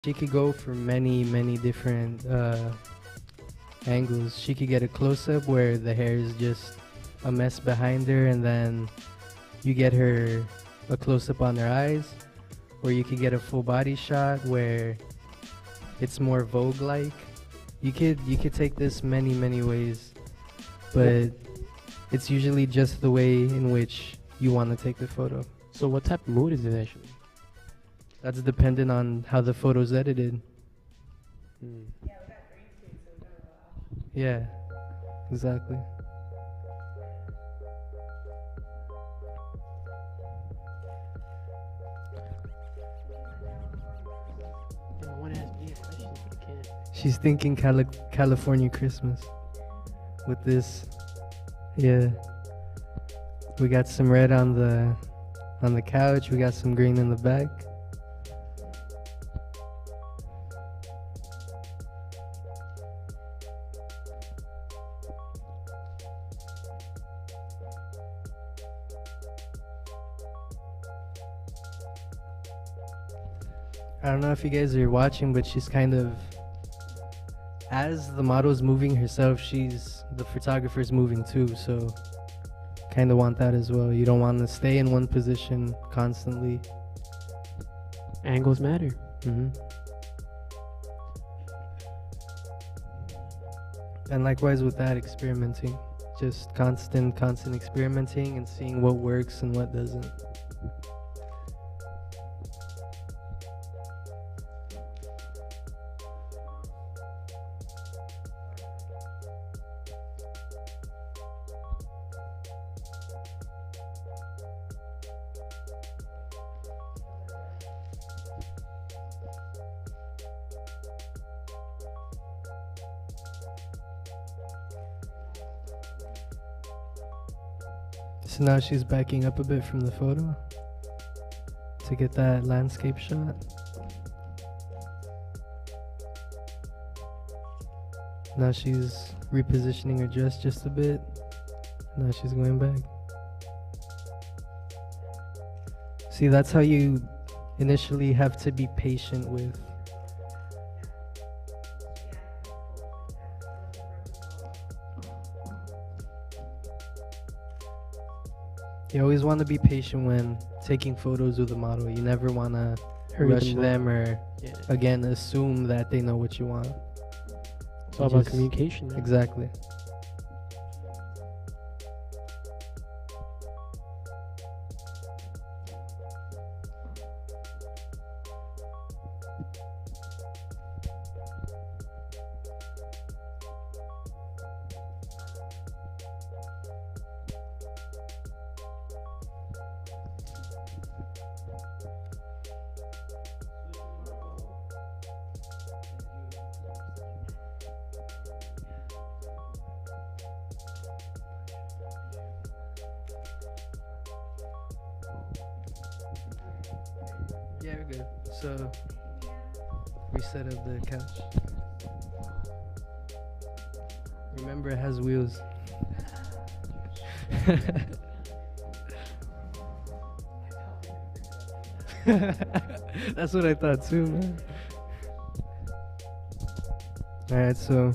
She could go for many different angles. She could get a close-up where the hair is just a mess behind her, and then you get her a close-up on her eyes, or you could get a full body shot where it's more Vogue-like. You could take this many ways, but it's usually just the way in which you want to take the photo. So what type of mood is it actually? That's dependent on how the photo's edited. Yeah, exactly. I want to ask you a question if I can. She's thinking California Christmas with this. Yeah, we got some red on the couch. We got some green in the back. I don't know if you guys are watching, but she's kind of, as the model's moving herself, the photographer's moving too, so kind of want that as well. You don't want to stay in one position constantly. Angles matter. And likewise with that, experimenting. Just constant experimenting and seeing what works and what doesn't. So now she's backing up a bit from the photo to get that landscape shot. Now she's repositioning her dress just a bit. Now she's going back. See, that's how you initially have to be patient with. You always want to be patient when taking photos with a model. You never want to rush them or, again, assume that they know what you want. It's all about communication, man. Exactly. Yeah, we're good. So, reset of the couch. Remember, it has wheels. That's what I thought too, man. Alright, so.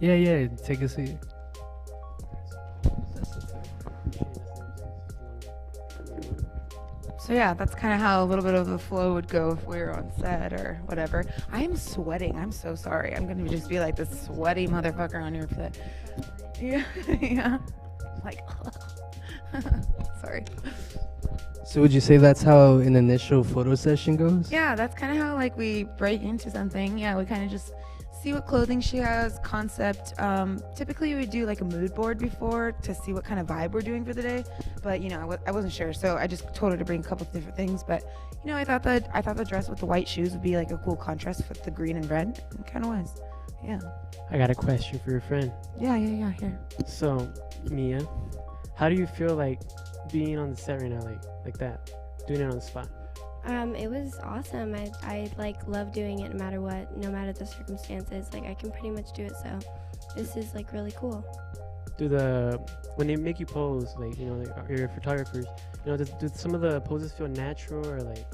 Yeah, take a seat. So yeah, that's kind of how a little bit of the flow would go if we were on set or whatever. I am sweating. I'm so sorry. I'm gonna just be like this sweaty motherfucker on your set. Yeah, yeah. Like, sorry. So would you say that's how an initial photo session goes? Yeah, that's kind of how like we break into something. Yeah, we kind of just see what clothing she has, concept. Typically we do like a mood board before to see what kind of vibe we're doing for the day. But you know, I wasn't sure, so I just told her to bring a couple of different things. But you know, I thought the dress with the white shoes would be like a cool contrast with the green and red. It kind of was. Yeah. I got a question for your friend. Yeah. Here. So, Mia, how do you feel like being on the set right now, like that, doing it on the spot? It was awesome. I like love doing it no matter what, no matter the circumstances. Like I can pretty much do it, so this is like really cool. do the when they make you pose, like like your photographers, do some of the poses feel natural or like,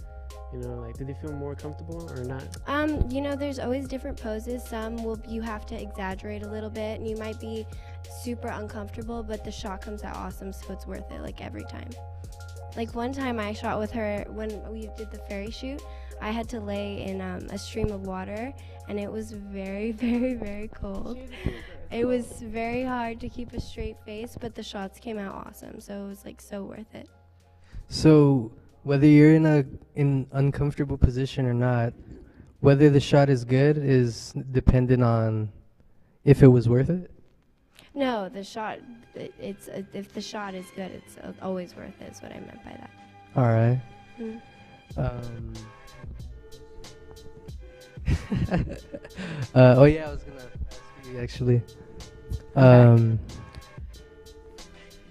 like do they feel more comfortable or not? There's always different poses. Some will you have to exaggerate a little bit, and you might be super uncomfortable, but the shot comes out awesome, so it's worth it. Like every time. Like one time I shot with her when we did the ferry shoot. I had to lay in a stream of water, and it was very, very, very cold. It was very hard to keep a straight face, but the shots came out awesome, so it was like so worth it. So whether you're in an uncomfortable position or not, whether the shot is good is dependent on if it was worth it? No, the shot, if the shot is good, it's always worth it, is what I meant by that. All right. Oh yeah, I was gonna ask you actually.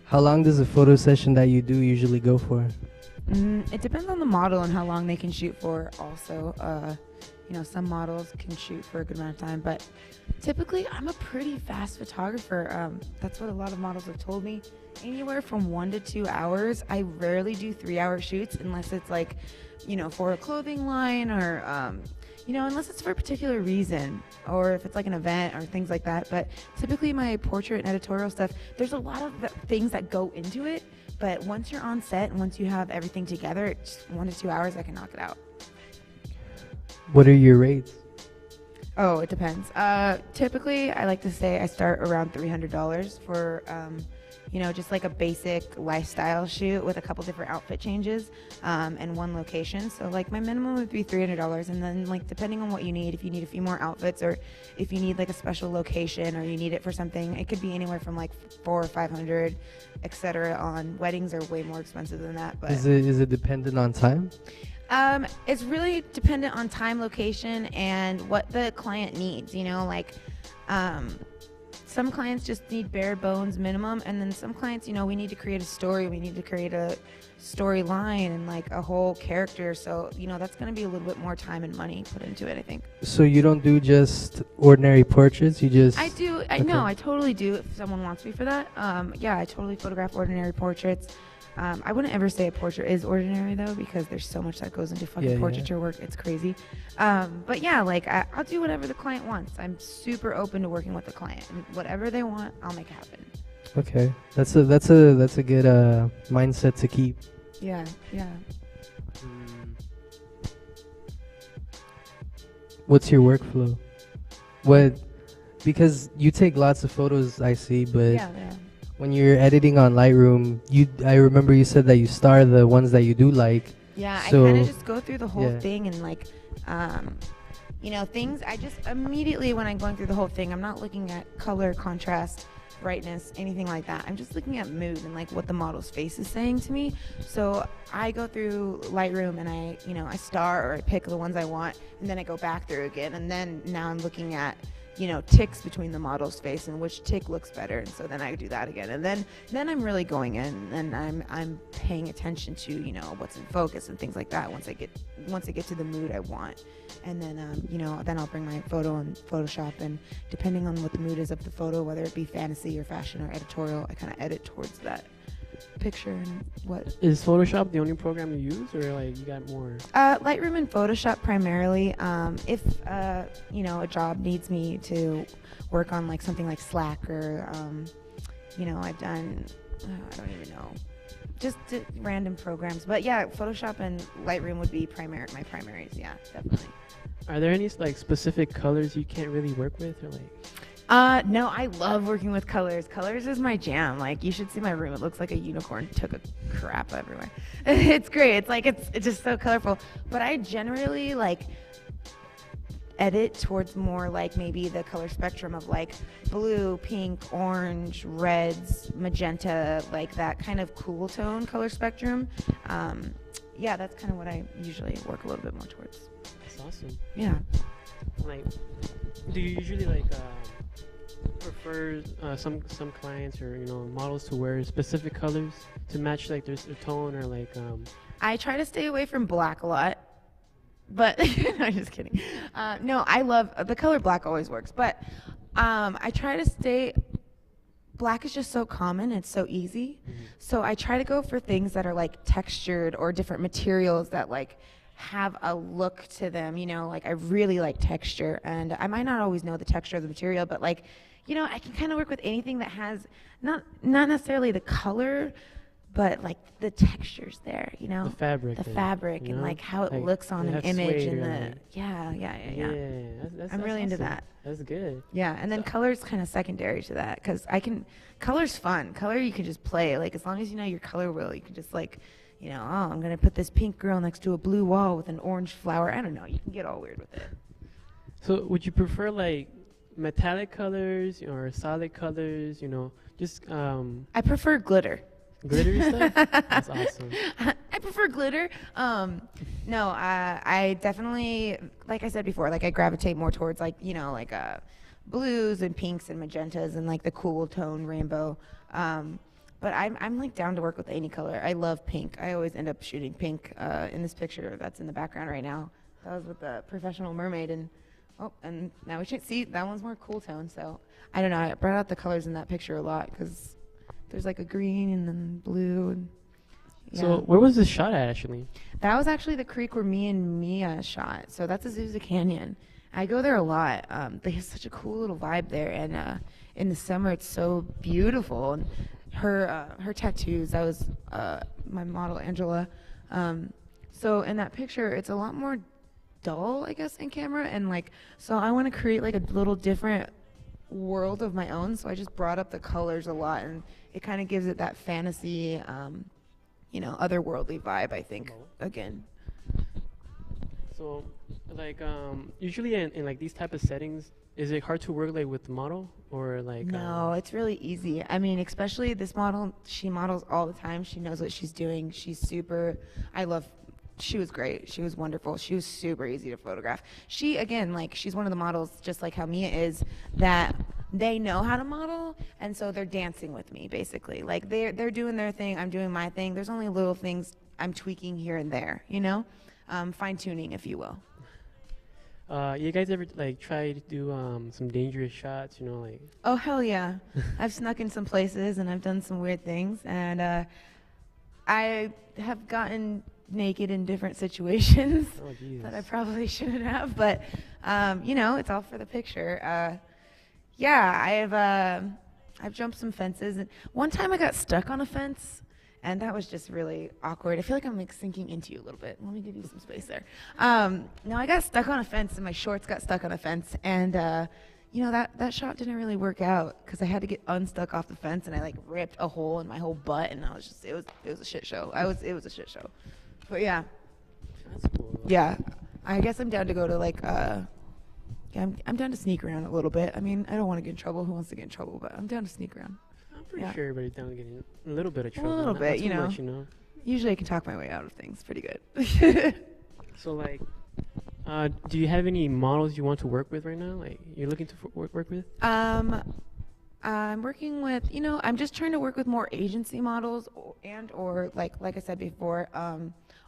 How long does a photo session that you do usually go for? It depends on the model and how long they can shoot for. Also, some models can shoot for a good amount of time, but typically I'm a pretty fast photographer. That's what a lot of models have told me. Anywhere from 1 to 2 hours. I rarely do 3-hour shoots unless it's like, for a clothing line or, unless it's for a particular reason or if it's like an event or things like that. But typically my portrait and editorial stuff, there's a lot of things that go into it. But once you're on set and once you have everything together, it's 1 to 2 hours, I can knock it out. What are your rates? Oh, it depends. Typically, I like to say I start around $300 for, just like a basic lifestyle shoot with a couple different outfit changes and one location. So like my minimum would be $300, and then like depending on what you need, if you need a few more outfits or if you need like a special location or you need it for something, it could be anywhere from like $400 or $500, etc. On weddings are way more expensive than that. But is it dependent on time? It's really dependent on time, location, and what the client needs. Some clients just need bare bones minimum, and then some clients, we need to create a story, we need to create a storyline and like a whole character. So, that's going to be a little bit more time and money put into it, I think. So you don't do just ordinary portraits? You just... I do. No, I totally do if someone wants me for that. I totally photograph ordinary portraits. I wouldn't ever say a portrait is ordinary though, because there's so much that goes into fucking portraiture work. It's crazy. But yeah, like I'll do whatever the client wants. I'm super open to working with the client. Whatever they want, I'll make happen. Okay, that's a good mindset to keep. Yeah. What's your workflow? Because you take lots of photos, I see, but yeah. When you're editing on Lightroom, I remember you said that you star the ones that you do like. Yeah, so I kind of just go through the whole thing and like, things. I just immediately when I'm going through the whole thing, I'm not looking at color, contrast, brightness, anything like that. I'm just looking at mood and like what the model's face is saying to me. So I go through Lightroom and I star or I pick the ones I want, and then I go back through again, and then now I'm looking at ticks between the model's face and which tick looks better, and so then I do that again, and then I'm really going in and I'm paying attention to what's in focus and things like that once I get to the mood I want, and then then I'll bring my photo in Photoshop, and depending on what the mood is of the photo, whether it be fantasy or fashion or editorial, I kind of edit towards that picture. And what is Photoshop the only program you use, or like you got more? Lightroom and Photoshop primarily. If a job needs me to work on like something like Slack or I've done I don't even know, just random programs. But yeah, Photoshop and Lightroom would be my primaries. Yeah, definitely. Are there any like specific colors you can't really work with, or like? No, I love working with colors. Colors is my jam. Like, you should see my room. It looks like a unicorn took a crap everywhere. It's great. It's like, it's just so colorful. But I generally, like, edit towards more, like, maybe the color spectrum of, like, blue, pink, orange, reds, magenta, like, that kind of cool tone color spectrum. Yeah, that's kind of what I usually work a little bit more towards. That's awesome. Yeah. Like, do you usually, like, prefer some clients or models to wear specific colors to match like their tone, or like I try to stay away from black a lot, but I'm just kidding. No, I love the color black, always works, but I try to stay black is just so common, it's so easy. Mhm. So I try to go for things that are like textured or different materials that like have a look to them, you know, like I really like texture, and I might not always know the texture of the material, but like, you know, I can kind of work with anything that has not necessarily the color, but like the textures there, you know, The fabric. the then, fabric you and know? like how it Like, looks on they an have image suede and or the like- yeah. That's I'm really into awesome. that. That's good. Yeah, and then So- color's kind of secondary to that because color's fun. Color you can just play. Like as long as you know your color wheel, you can just like, you know, oh, I'm gonna put this pink girl next to a blue wall with an orange flower. I don't know. You can get all weird with it. So would you prefer like metallic colors or solid colors? You know, just I prefer glitter. glittery stuff. That's awesome. I prefer glitter. No, I definitely, like I said before, like I gravitate more towards like, you know, like blues and pinks and magentas and like the cool tone rainbow. But I'm like down to work with any color. I love pink. I always end up shooting pink in this picture that's in the background right now. That was with the professional mermaid, and and now we should see that one's more cool tone. So I don't know. I brought out the colors in that picture a lot because there's like a green and then blue. And, yeah. So where was this shot at actually? That was actually the creek where me and Mia shot. So that's Azusa Canyon. I go there a lot. They have such a cool little vibe there, and in the summer it's so beautiful. And her tattoos. That was my model Angela. So in that picture, it's a lot more dull, I guess, in camera, and like so I want to create like a little different world of my own. So I just brought up the colors a lot, and it kind of gives it that fantasy, you know, otherworldly vibe. I think again. So like usually in like these type of settings, is it hard to work like with the model or like? No, it's really easy. I mean, especially this model, she models all the time. She knows what she's doing. She's super, she was great. She was wonderful. She was super easy to photograph. She, again, like, she's one of the models, just like how Mia is, that they know how to model, and so they're dancing with me, basically. Like, they're doing their thing, I'm doing my thing. There's only little things I'm tweaking here and there, you know? Fine-tuning, if you will. You guys ever like try to do some dangerous shots? You know, like. Oh, hell yeah. I've snuck in some places, and I've done some weird things, and I have gotten naked in different situations Oh Jesus. that I probably shouldn't have, but you know, it's all for the picture. Yeah, I've jumped some fences, and one time I got stuck on a fence, and that was just really awkward. I feel like I'm like sinking into you a little bit. Let me give you some space there. No, I got stuck on a fence, and my shorts got stuck on a fence, and you know, that shot didn't really work out because I had to get unstuck off the fence, and I like ripped a hole in my whole butt, and I was just it was a shit show. It was a shit show. But yeah, That's cool. yeah, I guess I'm down to go to like yeah, I'm down to sneak around a little bit. I mean, I don't want to get in trouble. Who wants to get in trouble? But I'm down to sneak around. I'm pretty Yeah. sure everybody's down to getting a little bit of trouble. little not bit, too you know. much, you know. Usually I can talk my way out of things pretty good. So like, do you have any models you want to work with right now? Like you're looking to work with? I'm working with, you know, I'm just trying to work with more agency models or like I said before,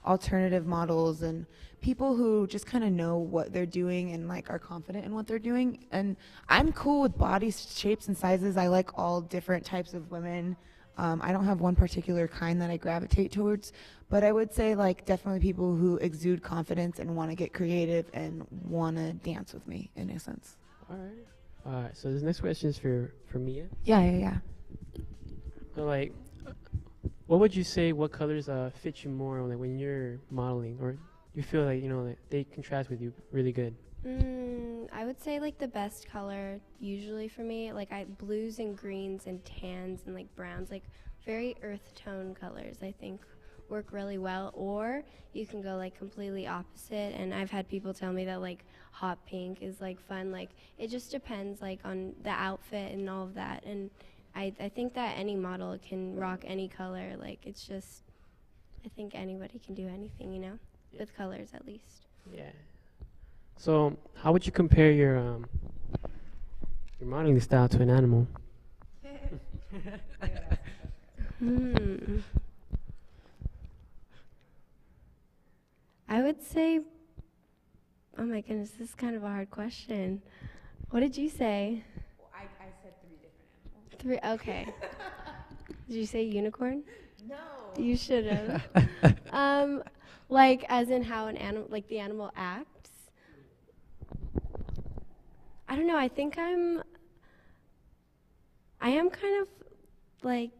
alternative models and people who just kind of know what they're doing and like are confident in what they're doing. And I'm cool with body shapes and sizes. I like all different types of women. I don't have one particular kind that I gravitate towards, but I would say like definitely people who exude confidence and want to get creative and want to dance with me in a sense. All right. All right. So this next question is for Mia. Yeah. So like, what would you say? What colors fit you more like when you're modeling, or you feel like you know like they contrast with you really good? I would say like the best color usually for me, like blues and greens and tans and like browns, like very earth tone colors I think work really well. Or you can go like completely opposite, and I've had people tell me that like hot pink is like fun. Like it just depends like on the outfit and all of that, and I think that any model can rock any color. Like it's just, I think anybody can do anything, you know, with colors at least. Yeah. So how would you compare your modeling style to an animal? I would say, oh my goodness, this is kind of a hard question. What did you say? I said 3 different animals. 3. Okay. Did you say unicorn? No. You should have. Like as in how an animal, like the animal acts. I don't know. I think I am kind of like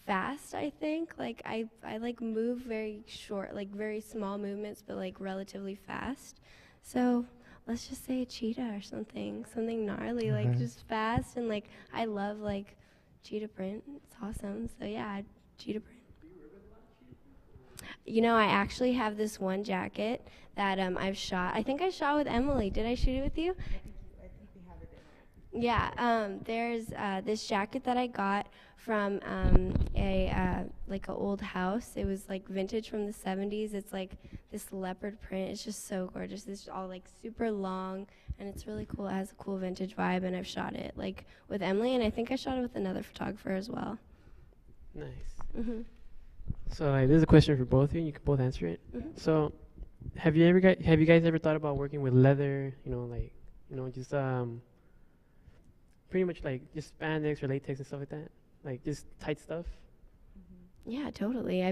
fast, I think. Like I like move very short, like very small movements, but like relatively fast. So let's just say a cheetah or something gnarly, like just fast. And like I love like cheetah print. It's awesome. So yeah, cheetah print. You know, I actually have this one jacket that I've shot. I think I shot with Emily. Did I shoot it with you? I think we have it in there. Yeah, there's this jacket that I got from like an old house. It was like vintage from the 70s. It's like this leopard print. It's just so gorgeous. It's all like super long, and it's really cool. It has a cool vintage vibe, and I've shot it like with Emily, and I think I shot it with another photographer as well. Nice. Mhm. So there's a question for both of you. You can both answer it. Mhm. So, have you guys ever thought about working with leather? Just pretty much like just spandex or latex and stuff like that. Like just tight stuff. Yeah, totally.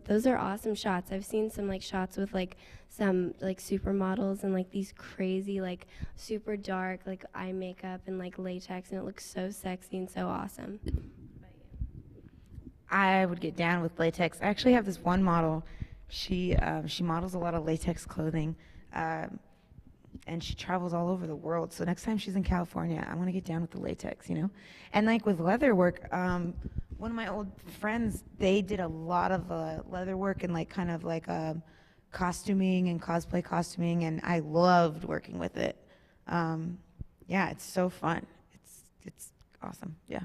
Those are awesome shots. I've seen some like shots with like some like supermodels and like these crazy like super dark like eye makeup and like latex, and it looks so sexy and so awesome. I would get down with latex. I actually have this one model. She models a lot of latex clothing, and she travels all over the world. So next time she's in California, I want to get down with the latex, you know. And like with leather work, one of my old friends, they did a lot of leather work and like kind of like costuming and cosplay costuming, and I loved working with it. Yeah, it's so fun. It's awesome. Yeah.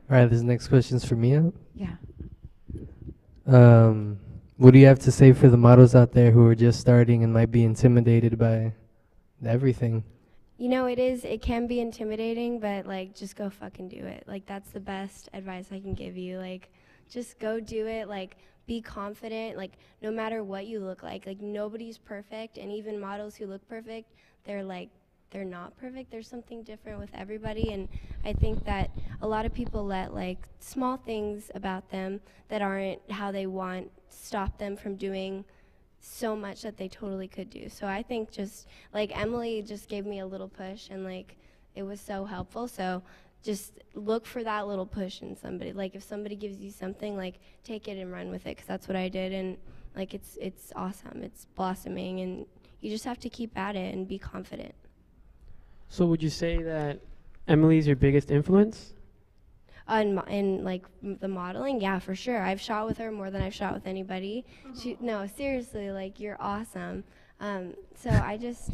All right, this next question's for Mia. Yeah. What do you have to say for the models out there who are just starting and might be intimidated by everything? You know, it can be intimidating, but like just go fucking do it. Like that's the best advice I can give you. Like just go do it. Like be confident. Like no matter what you look like nobody's perfect, and even models who look perfect, they're not perfect. There's something different with everybody, and I think that a lot of people let like small things about them that aren't how they want stop them from doing so much that they totally could do. So I think just like Emily just gave me a little push, and like it was so helpful. So just look for that little push in somebody. Like if somebody gives you something, like take it and run with it, because that's what I did, and like it's awesome. It's blossoming, and you just have to keep at it and be confident. So would you say that Emily's your biggest influence? In like the modeling, yeah, for sure. I've shot with her more than I've shot with anybody. No, seriously, like you're awesome. So I just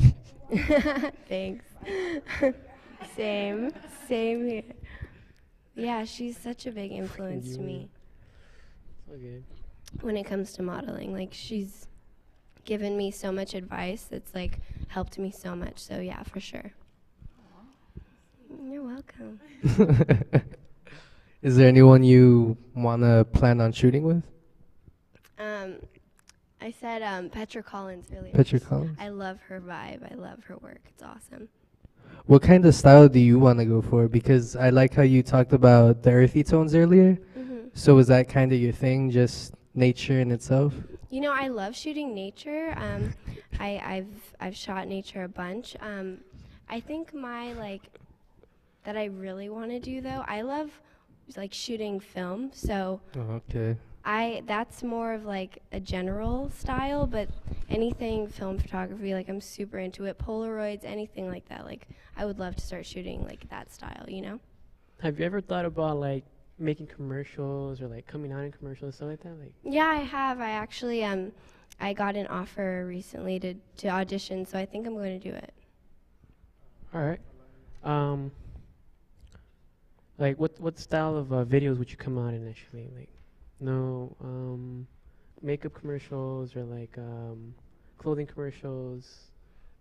thanks. Same here. Yeah, she's such a big influence to me. Okay. When it comes to modeling, like she's given me so much advice that's like helped me so much. So yeah, for sure. You're welcome. Is there anyone you want to plan on shooting with? I said Petra Collins earlier. Petra Collins? I love her vibe. I love her work. It's awesome. What kind of style do you want to go for? Because I like how you talked about the earthy tones earlier. Mm-hmm. So is that kind of your thing, just nature in itself? You know, I love shooting nature. I've shot nature a bunch. I think that I really want to do though, I love like shooting film. So Okay. that's more of like a general style, but anything film photography, like I'm super into it. Polaroids, anything like that. Like I would love to start shooting like that style, you know? Have you ever thought about like making commercials or like coming out in commercials and stuff like that? Like Yeah, I have. I actually I got an offer recently to audition, so I think I'm going to do it. all right. Like what style of videos would you come out in actually? Like makeup commercials or like clothing commercials,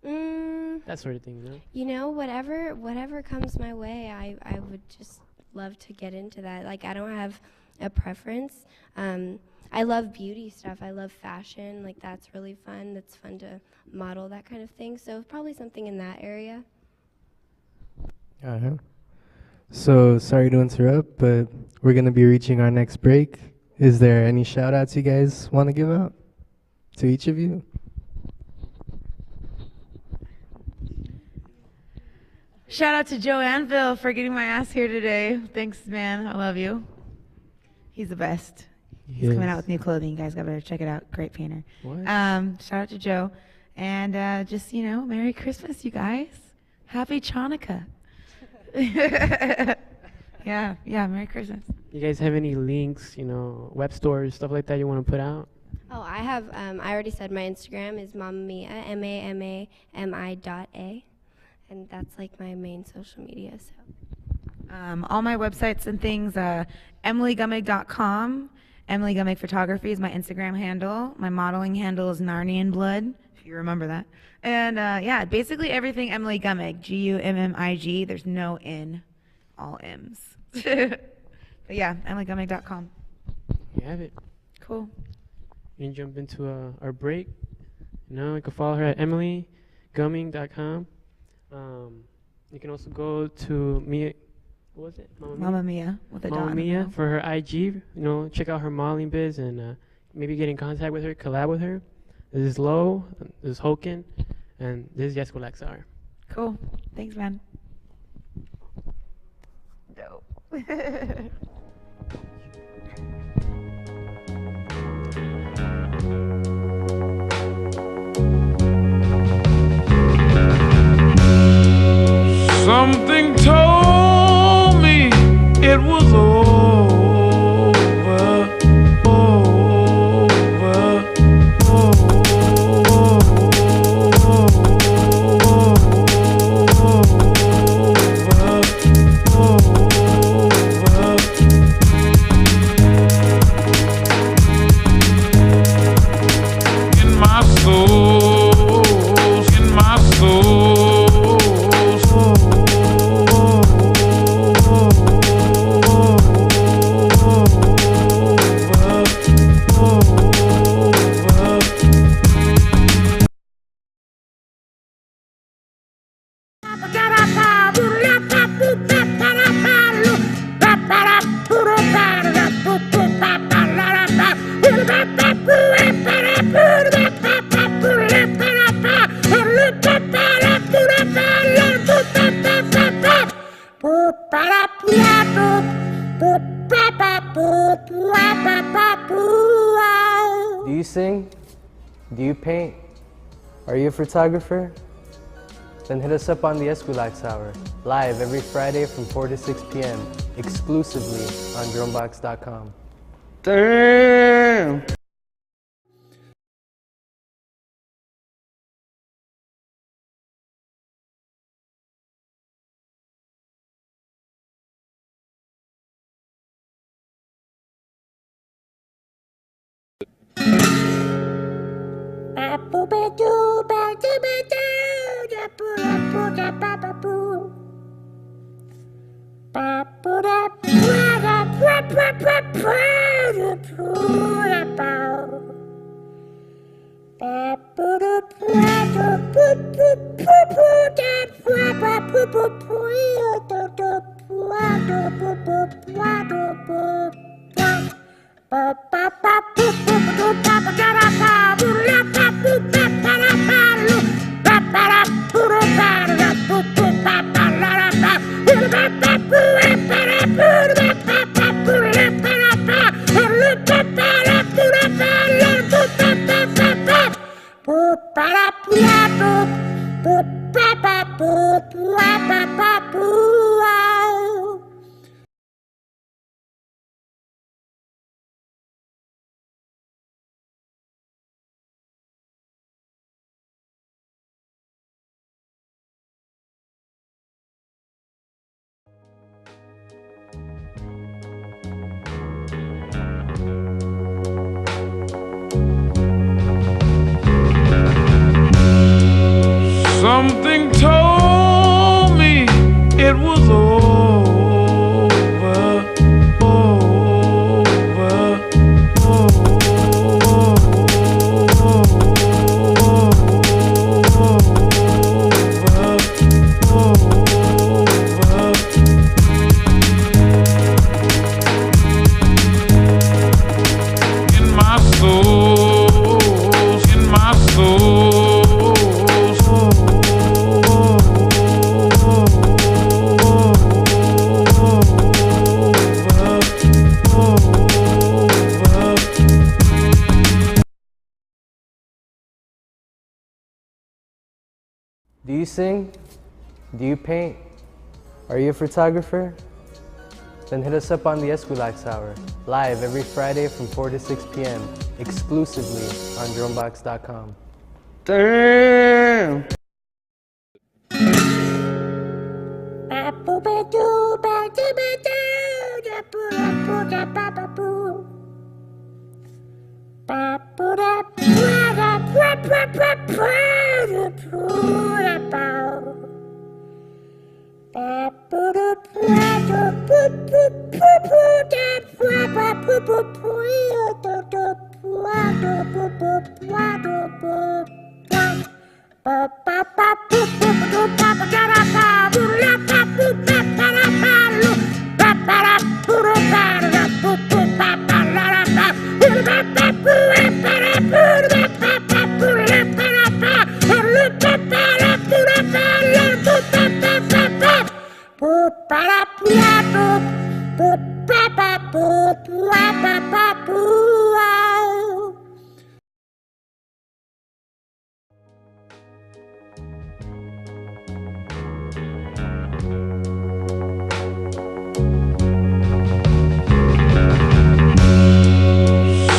that sort of thing, you know? You know, whatever comes my way, I would just love to get into that. Like I don't have a preference. I love beauty stuff. I love fashion. Like that's really fun. That's fun to model, that kind of thing. So probably something in that area. Uh-huh. So sorry to interrupt, but we're gonna be reaching our next break. Is there any shout outs you guys want to give out to each of you? Shout out to Joe Anvil for getting my ass here today. Thanks, man. I love you. He's the best. He's coming out with new clothing. You guys gotta check it out. Great painter. What? Shout out to Joe. And just, Merry Christmas, you guys. Happy Chanukah. yeah, Merry Christmas. You guys have any links, web stores, stuff like that you want to put out? Oh, I have. I already said my Instagram is Mamma Mia, MAMAMI.A, and that's like my main social media. So. All my websites and things, EmilyGummig.com. Emily Gummig Photography is my Instagram handle. My modeling handle is Narnian Blood, if you remember that. And basically everything Emily Gummig, Gummig. There's no N, all M's. But yeah, EmilyGummig.com. You have it. Cool. You can jump into our break. You can follow her at EmilyGumming.com. You can also go to Mia. What was it? Mamma Mia with a dot. Mamma Mia for her IG. Check out her modeling biz and maybe get in contact with her, collab with her. This is Lo, this is Hoken, and this is Eskwilax Hour. Cool. Thanks, man. Dope. Something told me it was over, in my soul, in my soul. Do you sing? Do you paint? Are you a photographer? Then hit us up on the Eskwilax Hour, live every Friday from 4 to 6 p.m., exclusively on dronebox.com. Damn! Something told me it was over, over. Do you sing? Do you paint? Are you a photographer? Then hit us up on the Eskwilax Hour, live every Friday from 4 to 6 p.m., exclusively on dronebox.com. Damn!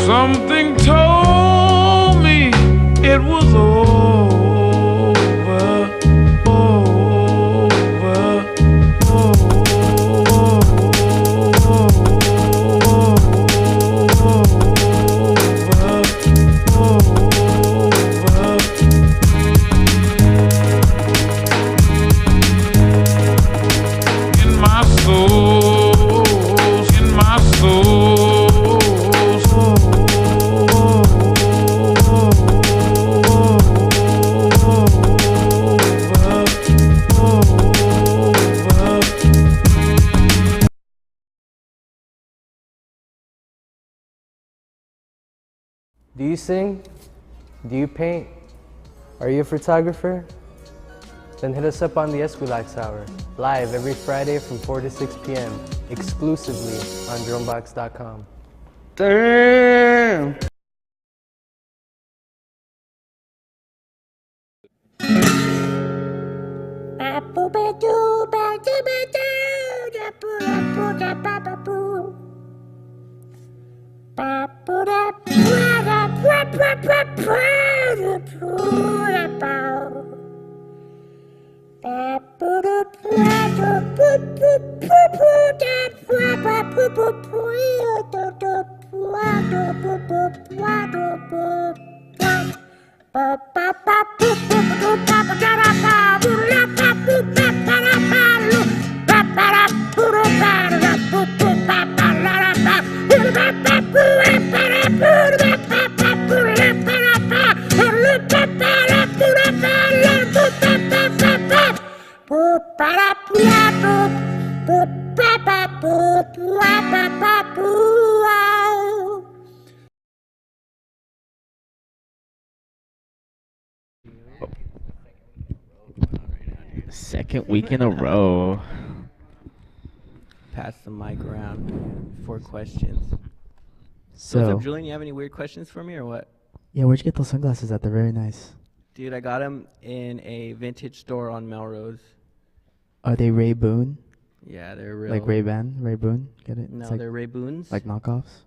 Something told me it was over, over, in my soul, in my soul. Do you sing? Do you paint? Are you a photographer? Then hit us up on the Eskwilax Hour, live every Friday from 4 to 6 p.m., exclusively on dronebox.com. Damn! Second week in a row. Pass the mic around for questions. So, what's So, up, Julian? You have any weird questions for me or what? yeah, where'd you get those sunglasses at? They're very nice. Dude, I got them in a vintage store on Melrose. Are they Ray Boon? Yeah, they're real. Like Ray-Ban? Ray Boon? Get it? No, It's like, they're Ray-Boons. like knockoffs?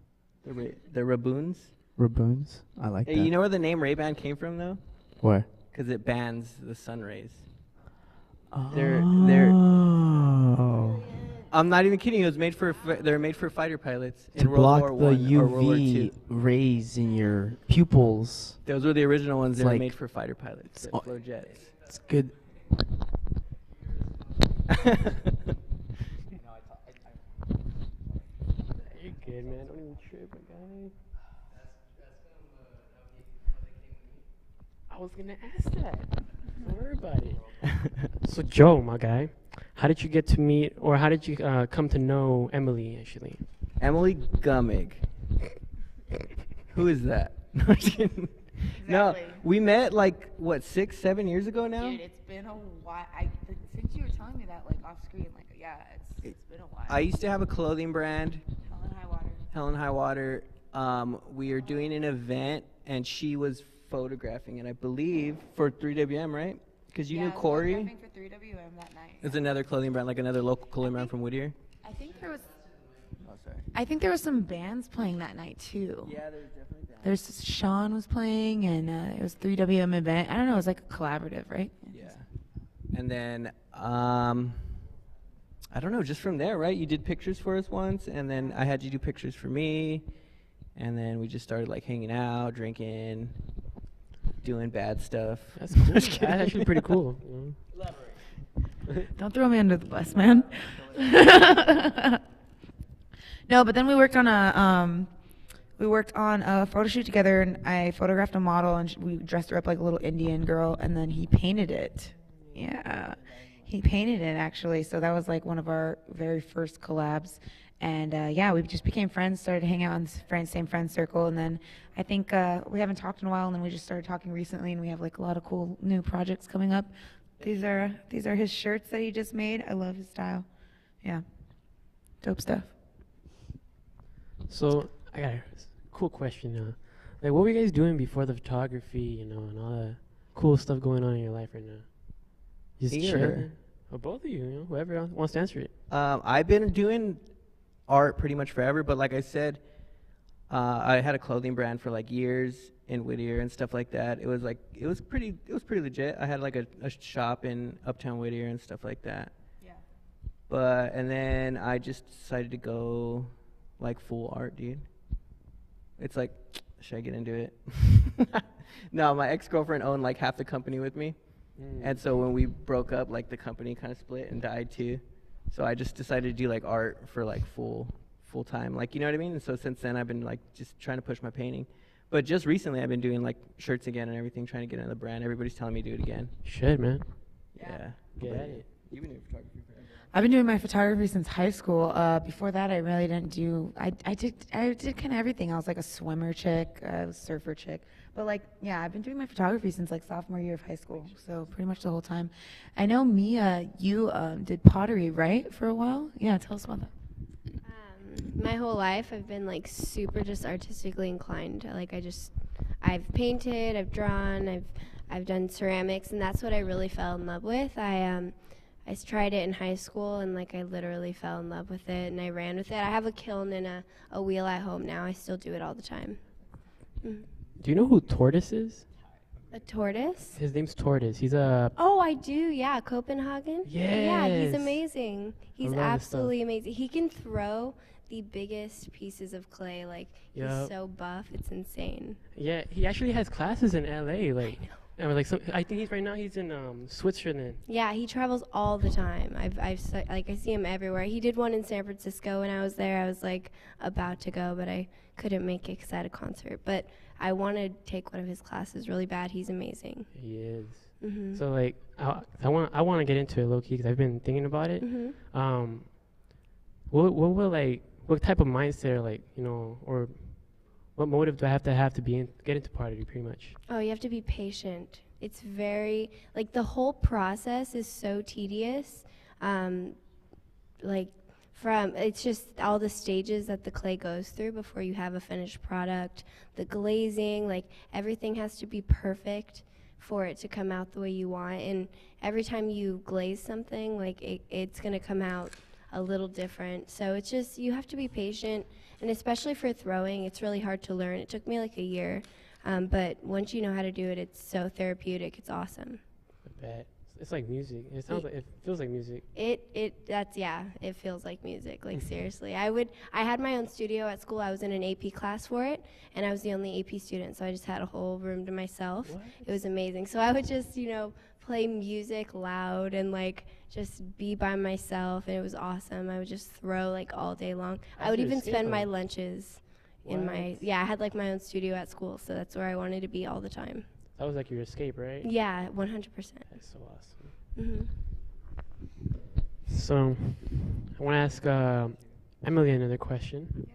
They're Ray-Boons. Raboons? I like Hey, that. you know where the name Ray-Ban came from, though? Where? Because it bans the sun rays. Oh. I'm not even kidding. It was made for. They're made for fighter pilots in To World block War the I or World War UV II. rays in your pupils. Those were the original ones. It's They were like- made for fighter pilots that oh, flew jets. It's good. You're good, man. Don't even trip, my guy. I was gonna ask that. Don't worry about it. So, Joe, my guy, how did you get to meet, or how did you come to know Emily, actually? Emily Gummig. Who is that? No, I'm just kidding. No, Exactly. we met like what 6, 7 years ago now. Dude, it's been a while. Since you were telling me that, like off screen, like yeah, it's been a while. I used to have a clothing brand, Hell and High Water. Hell and High Water. We were doing an event, and she was photographing it, I believe, for 3WM, right? Because you knew Corey. For 3WM that night. It's another clothing brand, like another local clothing brand from Whittier. I think there was. Oh, sorry. I think there were some bands playing that night too. Yeah, there's definitely that. There's Sean was playing, and it was 3WM event. I don't know. It was like a collaborative, right? Yeah. And then, I don't know, just from there, right? You did pictures for us once, and then I had you do pictures for me, and then we just started like hanging out, drinking, doing bad stuff. That's cool. That's actually pretty cool. Don't throw me under the bus, man. No, but then we worked on a photo shoot together, and I photographed a model, and we dressed her up like a little Indian girl, and then he painted it. Yeah, he painted it actually. So that was like one of our very first collabs, and yeah, we just became friends, started hanging out in the same friend circle, and then I think we haven't talked in a while, and then we just started talking recently, and we have like a lot of cool new projects coming up. These are his shirts that he just made. I love his style. Yeah, dope stuff. So I got a cool question. Like, what were you guys doing before the photography, you know, and all the cool stuff going on in your life right now? Just chilling? Or both of you, you know, whoever wants to answer it. I've been doing art pretty much forever, but like I said, I had a clothing brand for like years in Whittier and stuff like that. It was pretty legit. I had like a shop in Uptown Whittier and stuff like that. Yeah. And then I just decided to go like full art, dude. It's like, should I get into it? No, my ex-girlfriend owned like half the company with me. And so when we broke up, like the company kind of split and died too. So I just decided to do like art for like full time, like, you know what I mean? And so since then I've been like just trying to push my painting. But just recently I've been doing like shirts again and everything, trying to get into the brand. Everybody's telling me to do it again. Shit, man. Yeah. Get at it. You've been doing photography forever. I've been doing my photography since high school. Before that, I really didn't do. I did kind of everything. I was like a swimmer chick, I was a surfer chick. But like, yeah, I've been doing my photography since like sophomore year of high school. So pretty much the whole time. I know Mia, you did pottery, right, for a while? Yeah, tell us about that. My whole life, I've been like super just artistically inclined. Like I've painted, I've drawn, I've done ceramics, and that's what I really fell in love with. I tried it in high school, and like I literally fell in love with it, and I ran with it. I have a kiln and a wheel at home now. I still do it all the time. Do you know who Tortoise is? A tortoise? His name's Tortoise. He's a... Oh, I do, yeah. Copenhagen? Yeah, he's Yes. amazing. He's love his absolutely amazing. He can throw the biggest pieces of clay. Like, Yup. he's so buff, it's insane. Yeah, he actually has classes in LA. Like, I think he's in Switzerland. Yeah, he travels all the time. I see him everywhere. He did one in San Francisco when I was there. I was like about to go, but I couldn't make it because I had a concert. But I want to take one of his classes really bad. He's amazing. He is. Mhm. So like, I want to get into it low key because I've been thinking about it. Mhm. What type of mindset, like, you know, or what motive do I have to get into pottery, pretty much? Oh, you have to be patient. It's very, like, the whole process is so tedious. It's just all the stages that the clay goes through before you have a finished product. The glazing, like, everything has to be perfect for it to come out the way you want. And every time you glaze something, like, it's going to come out a little different. So it's just, you have to be patient. And especially for throwing, it's really hard to learn. It took me like a year. But once you know how to do it, it's so therapeutic. It's awesome. I bet. It's like music. It feels like music. It feels like music. Like, seriously. I had my own studio at school. I was in an AP class for it, and I was the only AP student, so I just had a whole room to myself. What? It was amazing. So I would just, play music loud and like just be by myself, and it was awesome. I would just throw like all day long. I would even spend my lunches in I had like my own studio at school, so that's where I wanted to be all the time. That was like your escape, right? Yeah, 100%. That's so awesome. Mhm. So, I want to ask Emily another question.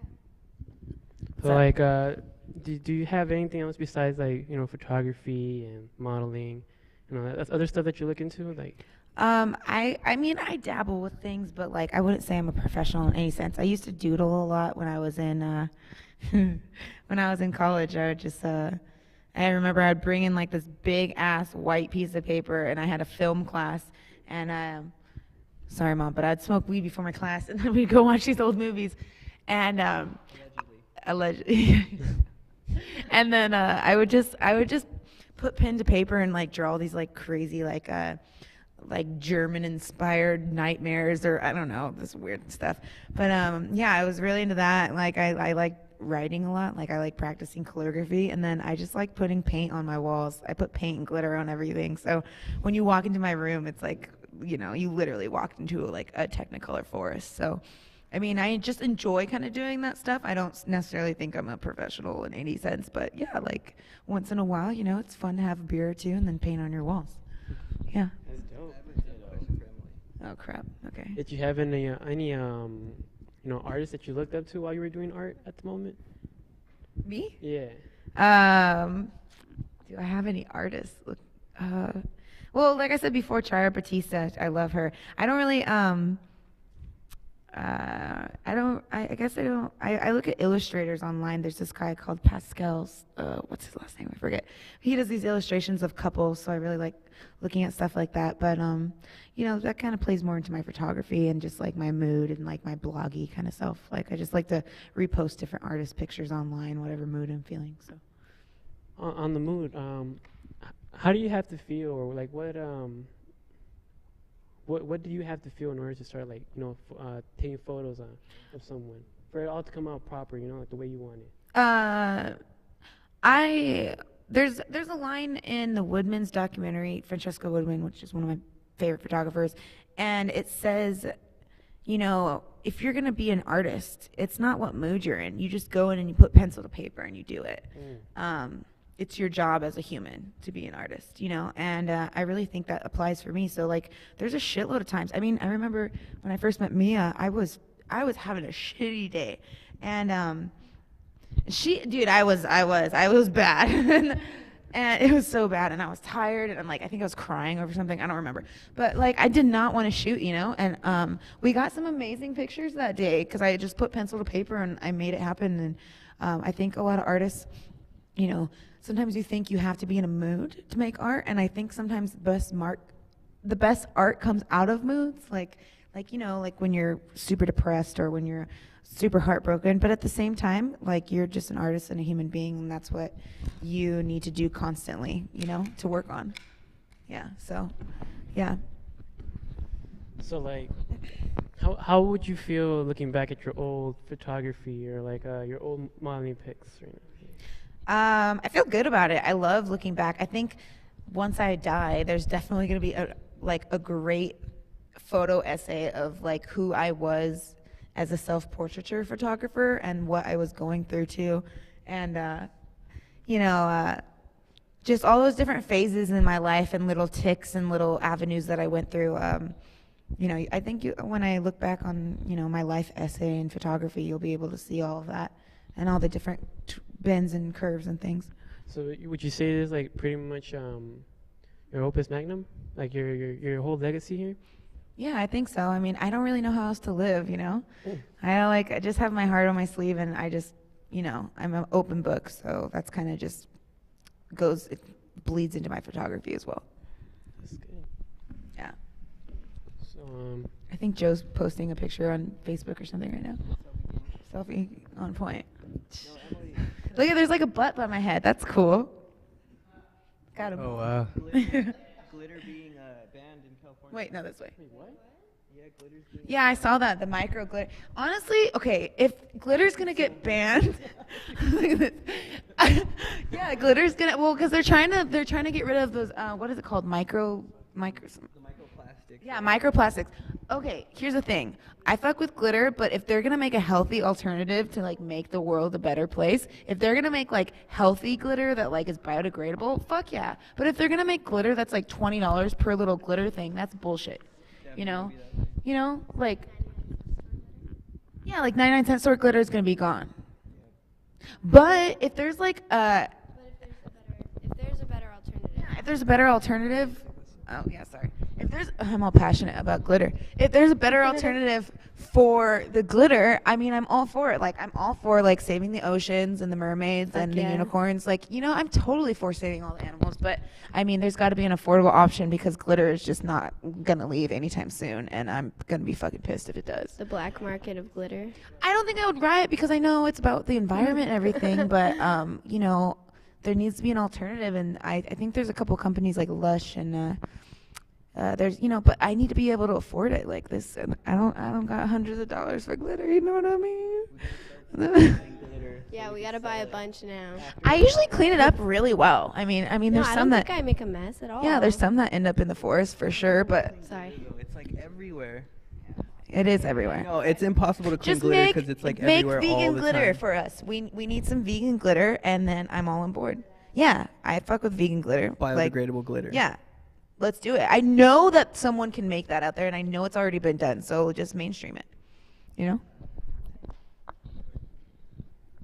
So, like, do you have anything else besides, like, photography and modeling? That's other stuff that you look into, like. I mean, I dabble with things, but like, I wouldn't say I'm a professional in any sense. I used to doodle a lot when I was in, when I was in college. I would just, I remember I'd bring in like this big ass white piece of paper, and I had a film class, and sorry mom, but I'd smoke weed before my class, and then we'd go watch these old movies, and allegedly, and then I would just put pen to paper and like draw these like crazy like German inspired nightmares, or I don't know, this weird stuff. But yeah, I was really into that. Like I like writing a lot. Like I like practicing calligraphy, and then I just like putting paint on my walls. I put paint and glitter on everything. So when you walk into my room, it's like, you know, you literally walked into like a Technicolor forest. So I mean, I just enjoy kind of doing that stuff. I don't necessarily think I'm a professional in any sense, but yeah, like once in a while, you know, it's fun to have a beer or two and then paint on your walls. Yeah. That's dope. Oh crap. Okay. Did you have any artists that you looked up to while you were doing art at the moment? Me? Yeah. Do I have any artists? Well, like I said before, Chara Batista, I love her. I don't really I look at illustrators online. There's this guy called Pascal's, what's his last name? I forget. He does these illustrations of couples, so I really like looking at stuff like that. But, you know, that kind of plays more into my photography and just like my mood and like my bloggy kind of self. Like I just like to repost different artist pictures online, whatever mood I'm feeling. So On the mood, how do you have to feel, or like what do you have to feel in order to start, like, you know, taking photos of someone for it all to come out proper, you know, like the way you want it? There's a line in the Woodman's documentary, Francesca Woodman, which is one of my favorite photographers, and it says, you know, if you're gonna be an artist, it's not what mood you're in. You just go in and you put pencil to paper and you do it. It's your job as a human to be an artist, you know, and I really think that applies for me. So like, there's a shitload of times. I mean, I remember when I first met Mia, I was having a shitty day, and I was bad, and it was so bad, and I was tired, and I think I was crying over something. I don't remember, but like, I did not want to shoot, you know, and we got some amazing pictures that day because I just put pencil to paper and I made it happen. And I think a lot of artists, you know, sometimes you think you have to be in a mood to make art, and I think sometimes the best art comes out of moods, like you know, like when you're super depressed or when you're super heartbroken. But at the same time, like, you're just an artist and a human being, and that's what you need to do constantly, you know, to work on. Yeah. So, yeah. So like, how would you feel looking back at your old photography or like your old modeling pics right now? I feel good about it. I love looking back. I think once I die, there's definitely going to be a great photo essay of like who I was as a self-portraiture photographer and what I was going through too. And, you know, just all those different phases in my life and little ticks and little avenues that I went through. You know, I think when I look back on, you know, my life essay in photography, you'll be able to see all of that and all the different bends and curves and things. So would you say this is like pretty much your opus magnum, like your whole legacy here? Yeah, I think so. I mean, I don't really know how else to live, you know. I just have my heart on my sleeve, and I just, you know, I'm an open book, so that's kind of just it bleeds into my photography as well. That's good. Yeah. So I think Joe's posting a picture on Facebook or something right now. Selfie on point. Look at, there's like a butt by my head. That's cool. Got him. Oh, wow. Glitter being banned in California. Wait, no, this way. wait, what? Yeah, glitter's being Yeah, I saw that, the micro glitter. Honestly, okay, if glitter's gonna get banned, look at this. Yeah, glitter's gonna, well, because they're trying to get rid of those, what is it called, the microplastics. yeah, microplastics. Okay, here's the thing. I fuck with glitter, but if they're gonna make a healthy alternative to like make the world a better place, if they're gonna make like healthy glitter that like is biodegradable, fuck yeah. But if they're gonna make glitter that's like $20 per little glitter thing, that's bullshit. You know? You know, like, yeah, like 99-cent store glitter is gonna be gone. But if there's like But if there's a better alternative. if there's a better alternative, oh yeah, sorry. I'm all passionate about glitter. If there's a better alternative for the glitter, I mean, I'm all for it. Like, I'm all for like saving the oceans and the mermaids Fuck and the yeah. unicorns. Like, I'm totally for saving all the animals. But I mean, there's got to be an affordable option because glitter is just not gonna leave anytime soon, and I'm gonna be fucking pissed if it does. The black market of glitter. I don't think I would riot because I know it's about the environment and everything, but there needs to be an alternative, and I think there's a couple companies like Lush and there's but I need to be able to afford it like this, and I don't got hundreds of dollars for glitter, you know what I mean? Yeah, we gotta buy a bunch now. I usually clean it up really well. I mean No, there's I some don't that think I make a mess at all. yeah, there's some that end up in the forest for sure, but Sorry. It's like everywhere. it is everywhere. No, it's impossible to clean Just glitter make because it's like make everywhere all vegan the glitter time. for us. We need some vegan glitter, and then I'm all on board. Yeah, I fuck with vegan glitter. Like, Biodegradable glitter. yeah, let's do it. I know that someone can make that out there, and I know it's already been done. So just mainstream it.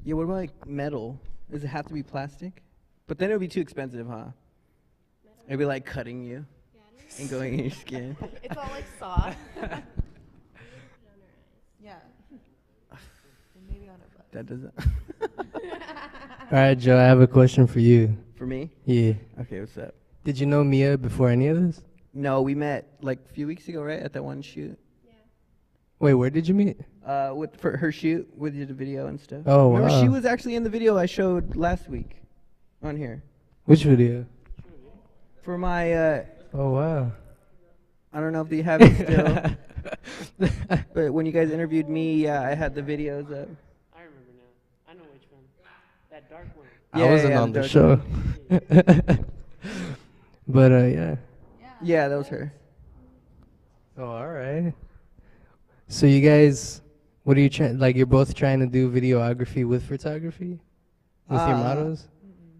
Yeah, what about like metal? Does it have to be plastic? But then it would be too expensive, huh? It'd be like cutting you and going in your skin. It's all like soft. Yeah. Maybe on her butt. That doesn't. All right, Joe, I have a question for you. For me? Yeah. Okay, what's up? Did you know Mia before any of this? No, we met like a few weeks ago, right? At that one shoot. Wait, where did you meet? For her shoot, we did a video and stuff. Oh, Remember, wow. she was actually in the video I showed last week on here. Which video? For my, Oh, wow. I don't know if they have it still. But when you guys interviewed me, yeah, I had the videos up. I remember now. I know which one. That dark one. I Yeah, wasn't yeah, on the dark show. one. But, yeah. Yeah, that was her. Oh, all right. So you guys, what are you trying, like you're both trying to do videography with photography? With your models?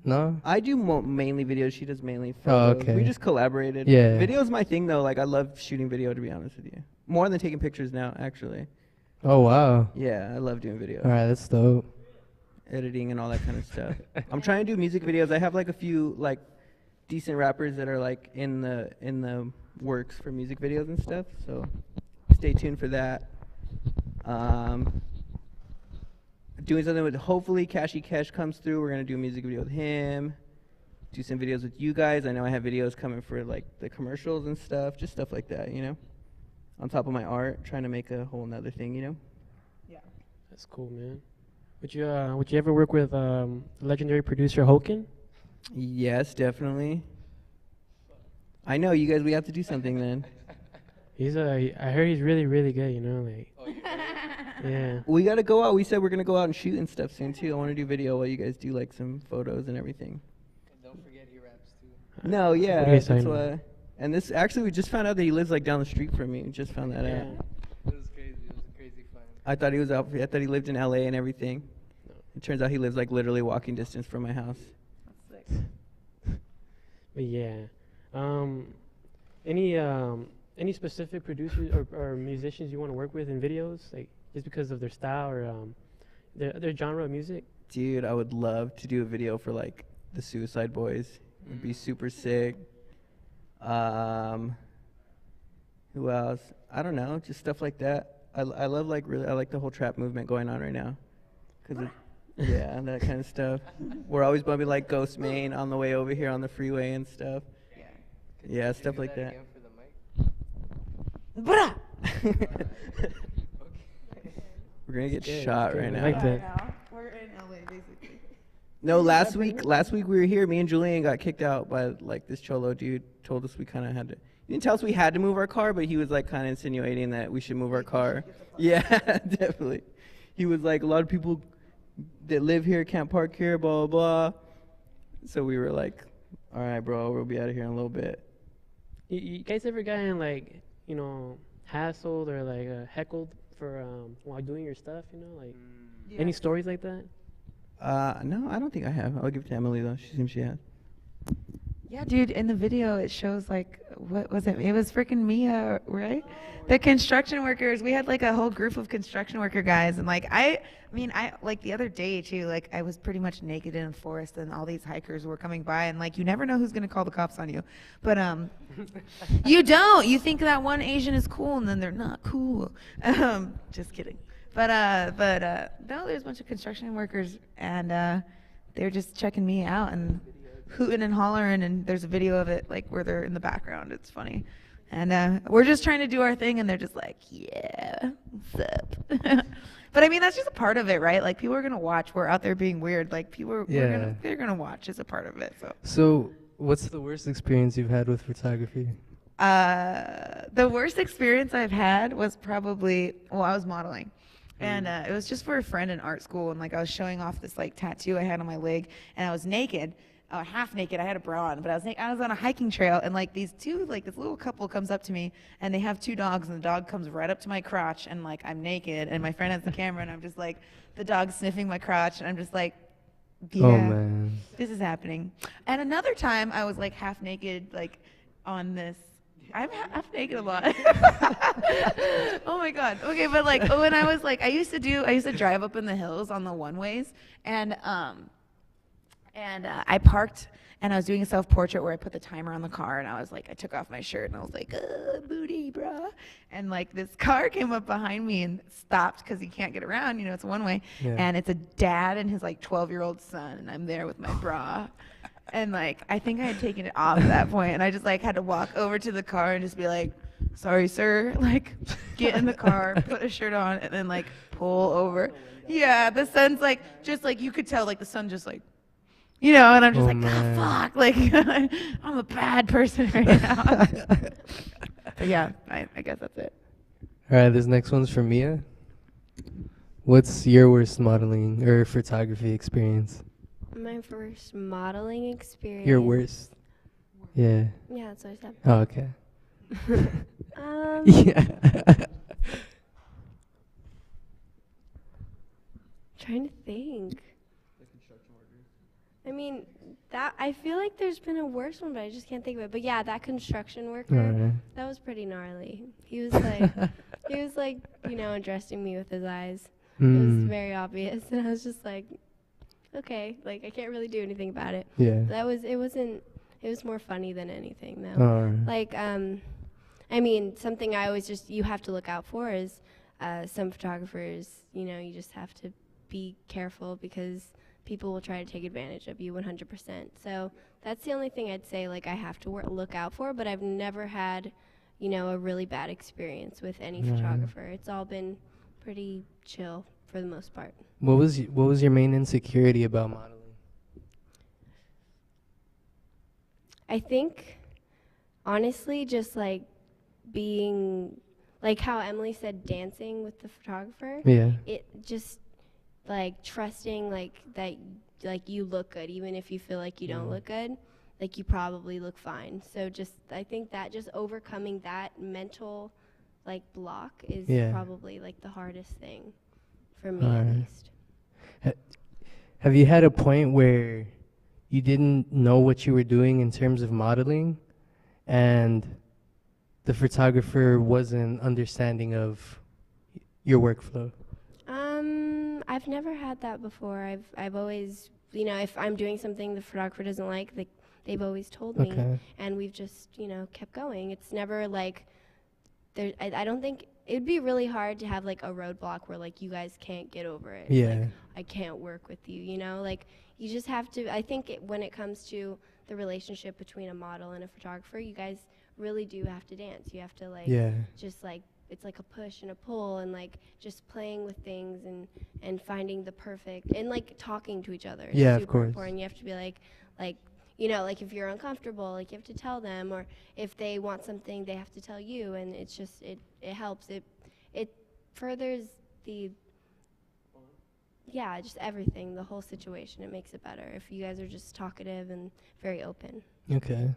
No? I do mainly videos. She does mainly Oh, photos. okay. We just collaborated. Yeah. Video's my thing, though. Like, I love shooting video, to be honest with you. More than taking pictures now, actually. Oh, wow. Yeah, I love doing video. All right, that's dope. Editing and all that kind of stuff. I'm trying to do music videos. I have, like, a few, like, decent rappers that are, like, in the works for music videos and stuff. So stay tuned for that. Doing something with, hopefully Cashy Kesh comes through. We're gonna do a music video with him. Do some videos with you guys. I know I have videos coming for like the commercials and stuff, just stuff like that, on top of my art, trying to make a whole nother thing, That's cool, man. Would you ever work with legendary producer Hoken? Yes, definitely. I know you guys. We have to do something then. I heard he's really, really good. Like. Yeah. We gotta go out. We said we're gonna go out and shoot and stuff soon too. I want to do video while you guys do like some photos and everything. And don't forget he raps too. No, What are yeah, you guys that's talking why. about? And this actually, we just found out that he lives like down the street from me. We just found that out. Yeah. It was crazy. It was a crazy find. I thought he was out. I thought he lived in LA and everything. It turns out he lives like literally walking distance from my house. But yeah. Any specific producers or musicians you want to work with in videos, like just because of their style or their genre of music? Dude, I would love to do a video for like the Suicide Boys. It'd be super sick. Who else? I don't know, just stuff like that. I love like I like the whole trap movement going on right now. Yeah, that kind of stuff. We're always bumping like Ghost Main on the way over here on the freeway and stuff. Yeah, stuff like that. Bruh. We're gonna get Good, shot good. right I now. like that. We're in LA basically. No, last week we were here. Me and Julian got kicked out by like this cholo dude. Told us we kind of had to. He didn't tell us we had to move our car, but he was like kind of insinuating that we should move our car. Yeah, definitely. He was like, a lot of people that live here can't park here, blah blah blah. So we were like, all right, bro, we'll be out of here in a little bit. You guys ever gotten like hassled or like heckled for while doing your stuff? Any stories like that? No, I don't think I have. I'll give it to Emily though. She seems she has. Yeah, dude, in the video it shows like what was it? It was freaking Mia, right? The construction workers. We had like a whole group of construction worker guys and like I like the other day too, like I was pretty much naked in a forest and all these hikers were coming by and like you never know who's going to call the cops on you. But you don't. You think that one Asian is cool and then they're not cool. Just kidding. But no, there's a bunch of construction workers and they're just checking me out and hooting and hollering, and there's a video of it like where they're in the background. It's funny, and we're just trying to do our thing, and they're just like, "Yeah, what's up?" But I mean, that's just a part of it, right? Like people are gonna watch. We're out there being weird. Like they're gonna watch as a part of it. So, what's the worst experience you've had with photography? The worst experience I've had was probably I was modeling. And it was just for a friend in art school, and like I was showing off this like tattoo I had on my leg, and I was naked, half naked. I had a bra on, but I was on a hiking trail, and like this little couple comes up to me, and they have 2 dogs, and the dog comes right up to my crotch, and like I'm naked, and my friend has the camera, and I'm just like the dog sniffing my crotch, and I'm just like, yeah, Oh man. this is happening. And another time I was like half naked, like on this. I'm half naked a lot. Oh my god. Okay, but like when I was like I used to drive up in the hills on the one-ways and I parked and I was doing a self-portrait where I put the timer on the car and I was like I took off my shirt and I was like booty bruh, and like this car came up behind me and stopped because he can't get around, it's a one-way. Yeah. And it's a dad and his like 12-year-old son and I'm there with my bra. And like I think I had taken it off at that point and I just like had to walk over to the car and just be like, sorry sir, like get in the car, put a shirt on and then like pull over. Yeah, the sun's like just like you could tell like the sun just like and I'm just Oh, like, man. fuck, like I'm a bad person right now. But yeah, I guess that's it. All right, this next one's from Mia. What's your worst modeling or photography experience? My first modeling experience. Your worst? Yeah. Yeah, that's what I said. Oh, okay. Yeah. Trying to think. I mean, that I feel like there's been a worse one, but I just can't think of it. But yeah, that construction worker, Alright. that was pretty gnarly. He was like, addressing me with his eyes. It was Mm. very obvious, and I was just like, okay, like I can't really do anything about it. Yeah. It was more funny than anything though. Alright. Like, I mean, something I always you have to look out for is some photographers, you just have to be careful because people will try to take advantage of you 100%. So that's the only thing I'd say, like, I have to look out for, but I've never had, a really bad experience with any Right. photographer. It's all been pretty chill for the most part. What was your main insecurity about modeling? I think, honestly, just like being, like how Emily said, dancing with the photographer. Yeah. It just like trusting like that, like you look good, even if you feel like you don't look good, like you probably look fine. So I think that just overcoming that mental like block is Yeah. probably like the hardest thing for me at Alright. least. Have you had a point where you didn't know what you were doing in terms of modeling and the photographer wasn't understanding of your workflow? I've never had that before. I've always, if I'm doing something the photographer doesn't like, they've always told me, Okay. and we've just, kept going. It's never like, I don't think, it'd be really hard to have like a roadblock where like you guys can't get over it. It's Yeah. like, I can't work with you, like you just have to, I think when it comes to the relationship between a model and a photographer, you guys really do have to dance. You have to like, Yeah. just like, it's like a push and a pull and like just playing with things and finding the perfect and like talking to each other. It's Yeah, of super course. important. You have to be like like if you're uncomfortable, like you have to tell them, or if they want something, they have to tell you, and it's just it helps. It furthers just everything, the whole situation. It makes it better if you guys are just talkative and very open. Okay.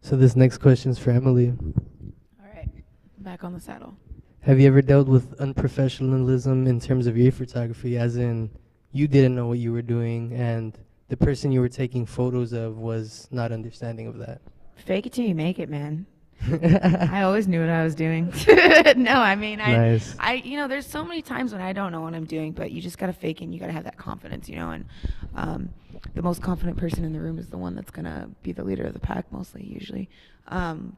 So this next question's for Emily. All right, back on the saddle. Have you ever dealt with unprofessionalism in terms of your photography, as in you didn't know what you were doing and the person you were taking photos of was not understanding of that? Fake it till you make it, man. I always knew what I was doing. No, I mean, Nice. There's so many times when I don't know what I'm doing, but you just gotta fake it and you gotta have that confidence, and the most confident person in the room is the one that's gonna be the leader of the pack, mostly, usually. No,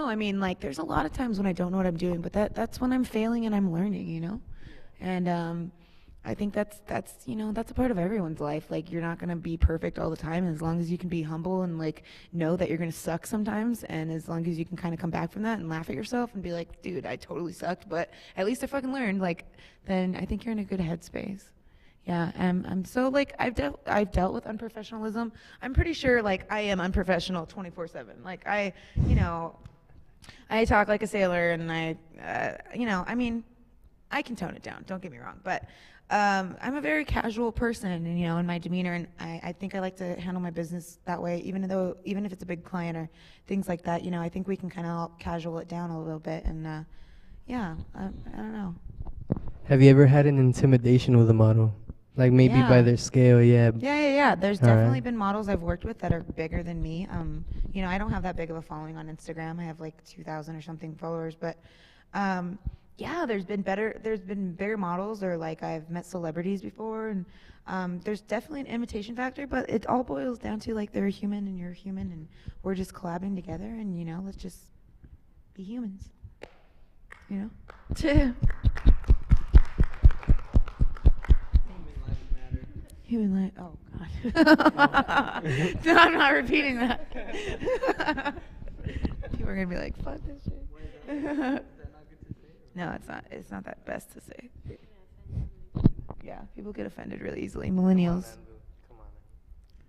I mean, like, there's a lot of times when I don't know what I'm doing, but that's when I'm failing and I'm learning, and I think that's a part of everyone's life. Like, you're not gonna be perfect all the time, and as long as you can be humble and like know that you're gonna suck sometimes, and as long as you can kind of come back from that and laugh at yourself and be like, dude, I totally sucked, but at least I fucking learned. Like, then I think you're in a good headspace. Yeah, I'm so like I've dealt with unprofessionalism. I'm pretty sure like I am unprofessional 24/7. Like I talk like a sailor, and I mean, I can tone it down. Don't get me wrong, but. I'm a very casual person, and, in my demeanor, and I think I like to handle my business that way, even if it's a big client or things like that. I think we can kind of casual it down a little bit, and I don't know. Have you ever had an intimidation with a model? Like maybe by Yeah. their scale, yeah. Yeah. There's All right. definitely been models I've worked with that are bigger than me. I don't have that big of a following on Instagram. I have like 2,000 or something followers, but yeah, there's been bigger models, or like I've met celebrities before, and there's definitely an imitation factor, but it all boils down to like they're a human and you're a human, and we're just collabing together, and let's just be humans. Human life. Oh God. No, I'm not repeating that. People are gonna be like, "Fuck this shit." No, it's not. It's not that best to say. Yeah, people get offended really easily. Millennials.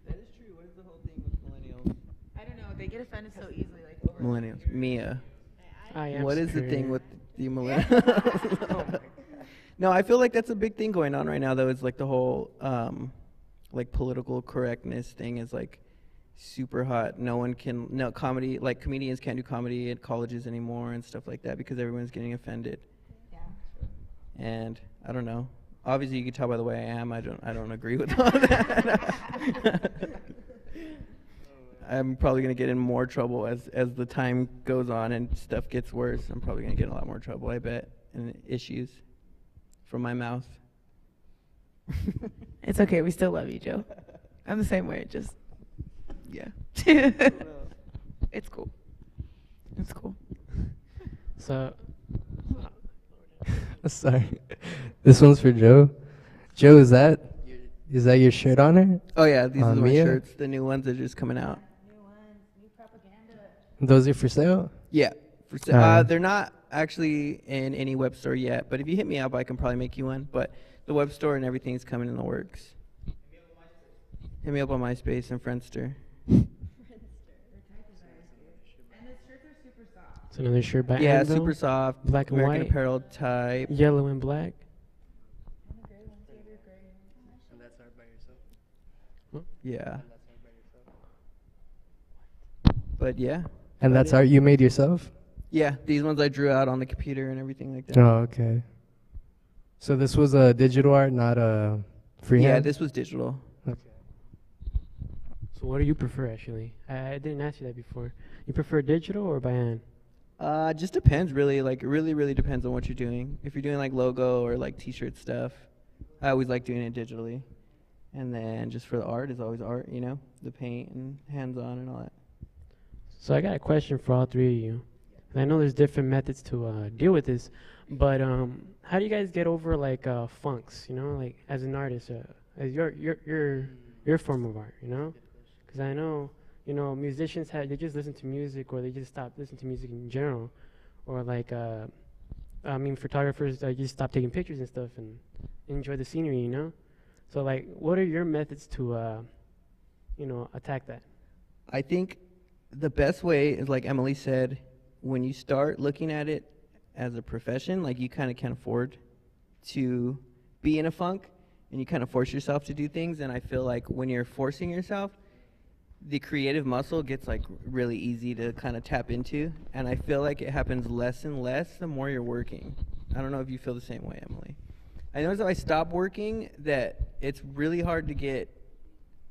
That is true. What is the whole thing with millennials? I don't know. They get offended so easily. Like Millennials. Mia. I am What is the superior. thing with the millennials? No, I feel like that's a big thing going on right now, though. It's like the whole like political correctness thing is like super hot. Comedy, like comedians can't do comedy at colleges anymore and stuff like that because everyone's getting offended. Yeah. And I don't know. Obviously, you can tell by the way I am. I don't agree with all that. I'm probably gonna get in more trouble as the time goes on and stuff gets worse. I'm probably gonna get in a lot more trouble, I bet, and issues from my mouth. It's okay. We still love you, Joe. I'm the same way. Just yeah. It's cool. It's cool. So, Sorry. This one's for Joe. Joe, is that your shirt on her? Oh yeah, these are my Mia? shirts. The new ones are just coming out. New ones, new propaganda. Those are for sale? Yeah, Alright. they're not actually in any web store yet, but if you hit me up, I can probably make you one. But the web store and everything's coming in the works. Hit me up on MySpace and Friendster. it's another shirt by Yeah, Anvil. super soft, Black and American white. Apparel type. Yellow and black. Yeah. But yeah. And that's art you made yourself? Yeah, these ones I drew out on the computer and everything like that. Oh, okay. So this was a digital art, not a freehand? Yeah, this was digital. Okay. So what do you prefer, actually? I didn't ask you that before. You prefer digital or by hand? Just depends really. Like it really depends on what you're doing. If you're doing like logo or like t-shirt stuff, I always like doing it digitally. And then just for the art is always art, the paint and hands-on and all that. So I got a question for all three of you. And I know there's different methods to deal with this, but how do you guys get over like funks? Like as an artist, as your form of art, Because I know musicians they just listen to music, or they just stop listening to music in general, or like photographers just stop taking pictures and stuff and enjoy the scenery, So like, what are your methods to attack that? I think the best way is like Emily said, when you start looking at it as a profession, like you kind of can't afford to be in a funk and you kind of force yourself to do things. And I feel like when you're forcing yourself, the creative muscle gets like really easy to kind of tap into. And I feel like it happens less and less the more you're working. I don't know if you feel the same way, Emily. I noticed if I stop working that it's really hard to get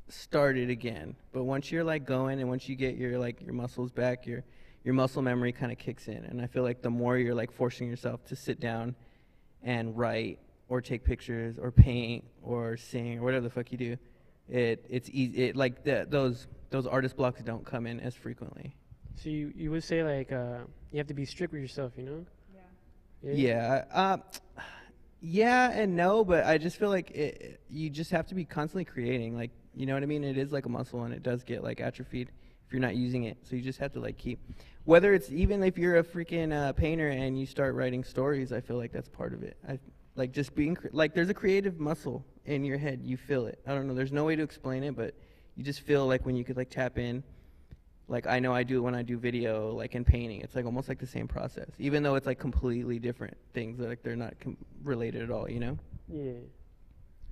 started again. But once you're like going and once you get your muscles back, your muscle memory kind of kicks in. And I feel like the more you're like forcing yourself to sit down and write or take pictures or paint or sing or whatever the fuck you do, it's easy. It like those artist blocks don't come in as frequently. So you would say like you have to be strict with yourself, you know? Yeah. Yeah and no, but I just feel like you just have to be constantly creating. Like, you know what I mean? It is like a muscle, and it does get like atrophied if you're not using it. So you just have to like keep, whether it's even if you're a freaking painter and you start writing stories, I feel like that's part of it. Like just being like there's a creative muscle in your head. You feel it. I don't know. There's no way to explain it, but you just feel like when you could like tap in. Like I know I do when I do video, like in painting, it's like almost like the same process, even though it's like completely different things. Like they're not related at all, you know? Yeah,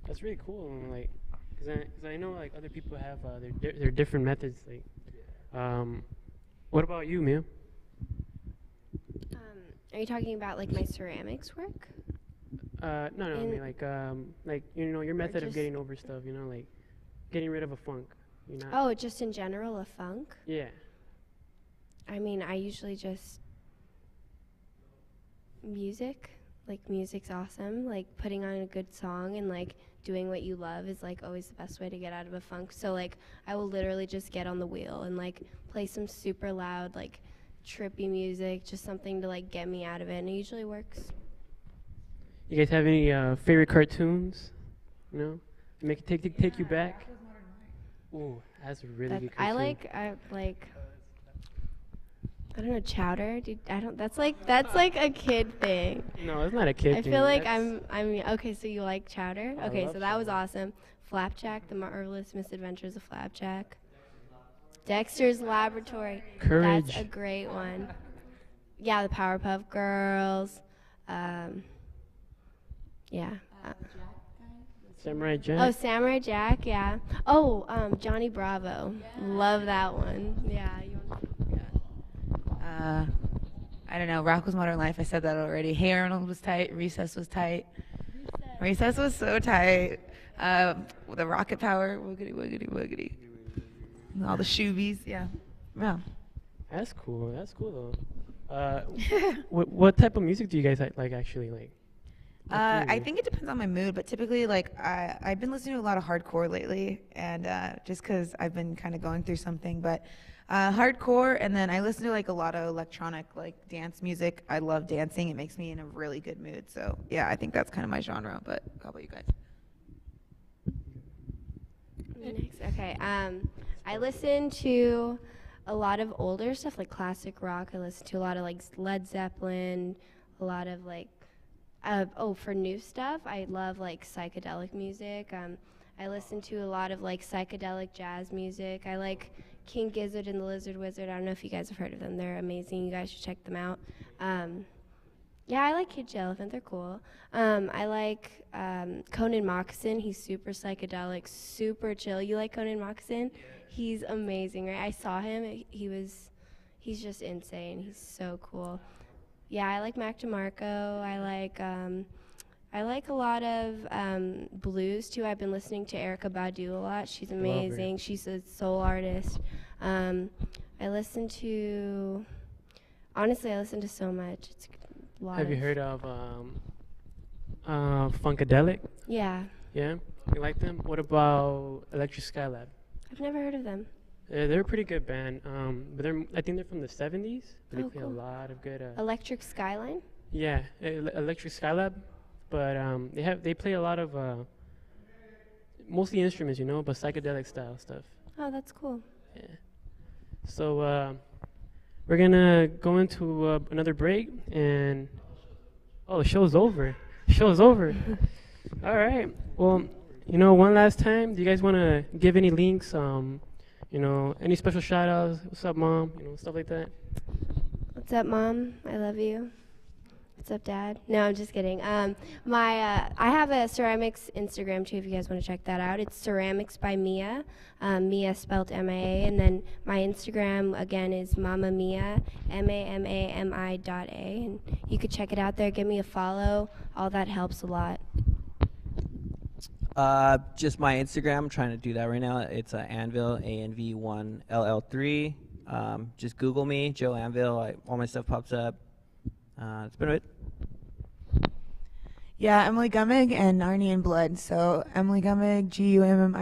that's really cool. Like, cause I know like other people have their different methods. Like, what about you, Mia? Are you talking about like my ceramics work? No, I mean like you know your method of getting over stuff. You know, like getting rid of a funk. Oh, just in general, a funk? Yeah. I mean, I usually just music. Like, music's awesome. Like, putting on a good song and, like, doing what you love is, like, always the best way to get out of a funk. So, like, I will literally just get on the wheel and, like, play some super loud, like, trippy music, just something to, like, get me out of it. And it usually works. You guys have any favorite cartoons? You know? Take you back? Ooh, that's a really good cartoon. I don't know, Chowder. Dude, that's like a kid thing. No, it's not a kid thing. I feel like I'm okay. So you like Chowder? Okay, so that was awesome. Flapjack, The Marvelous Misadventures of Flapjack. Dexter's Laboratory. Courage. That's a great one. Yeah, the Powerpuff Girls. Yeah. Samurai Jack. Oh, Samurai Jack, yeah. Oh, Johnny Bravo. Love that one. Yeah. I don't know. Rocko's Modern Life. I said that already. Hey Arnold was tight. Recess was tight. Recess was so tight. The Rocket Power. Woogity, woogity, woogity. All the shoobies. Yeah. Yeah. That's cool. That's cool though. What type of music do you guys like actually like? I think it depends on my mood, but typically, like, I've been listening to a lot of hardcore lately, and just because I've been kind of going through something, but hardcore, and then I listen to, like, a lot of electronic, like, dance music. I love dancing. It makes me in a really good mood, so, yeah, I think that's kind of my genre, but how about you guys? Next, okay. I listen to a lot of older stuff, like classic rock. I listen to a lot of, like, Led Zeppelin, a lot of, like, for new stuff, I love like psychedelic music. I listen to a lot of like psychedelic jazz music. I like King Gizzard and the Lizard Wizard. I don't know if you guys have heard of them. They're amazing. You guys should check them out. Yeah, I like Kid Elephant. They're cool. I like Conan Moccasin. He's super psychedelic, super chill. You like Conan Moccasin? He's amazing, right? I saw him. He's just insane. He's so cool. Yeah, I like Mac DeMarco. I like a lot of blues too. I've been listening to Erykah Badu a lot. She's amazing. She's a soul artist. I listen to so much. It's a lot. Have you heard of Funkadelic? Yeah. Yeah, you like them? What about Electric Skylab? I've never heard of them. They're a pretty good band, but I think they're from the 70s. But they play cool. a lot of good. Electric Skyline. Yeah, Electric Skylab, but they play a lot of mostly instruments, you know, but psychedelic style stuff. Oh, that's cool. Yeah. So we're gonna go into another break, and the show's over. Show's over. All right. Well, you know, one last time, do you guys want to give any links? You know, any special shout outs? What's up, Mom? You know, stuff like that. What's up, Mom? I love you. What's up, Dad? No, I'm just kidding. I have a ceramics Instagram too if you guys want to check that out. It's ceramics by Mia. Mia spelled M-I-A, and then my Instagram again is Mama Mia, MAMAMI.A, and you could check it out there. Give me a follow. All that helps a lot. Just my Instagram. I'm trying to do that right now. It's Anvil, ANV1LL3. Just Google me, Joe Anvil. All my stuff pops up. That's been it. Yeah, Emily Gummig and Narnian Blood. So Emily Gummig, Gummig,